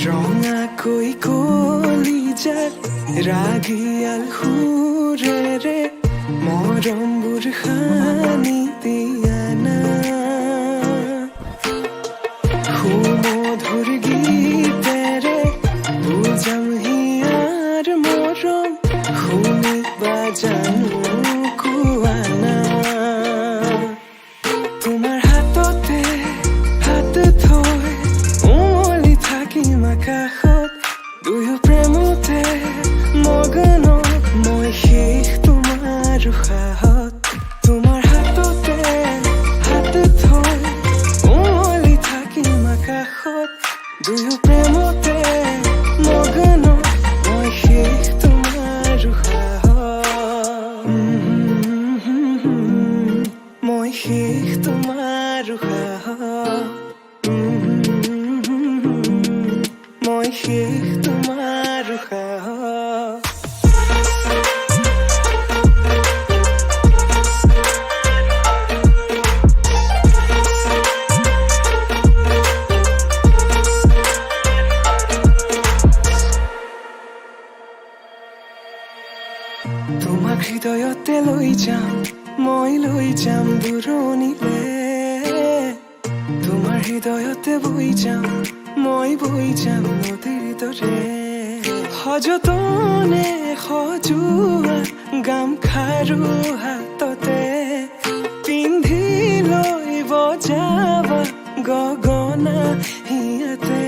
ৰঙাকৈ কলিজাত ৰাগিয়াল সুৰেৰে মৰমবোৰ সানি দিয়া না সুমধুৰ গীতেৰে বুজাম হিয়াৰ মৰম শুনিবা জানো কোৱা না তোমাৰ হাততে হাত থৈ উমলি থাকিম আকাশত দুয়ো প্ৰেমতে মগন মই শেষ তোমাৰ উশাহত তোমাৰ হাততে হাত থৈ উমলি থাকিম আকাশত দুয়ো প্ৰেমতে মগন মই শেষ তোমাৰ উশাহত মই শেষ তোমাৰ উশাহত মই শেষ তোমাৰ উশাহত তোমাক হৃদয়তে লৈ যাম মই লৈ যাম দূৰণিলে তোমাৰ হৃদয়তে বৈ যাম মই বৈ যাম নদীৰ দৰে সযতনে সজোৱা গামখাৰু হাততে পিন্ধি লৈ বজাবা গগনা হিয়াতে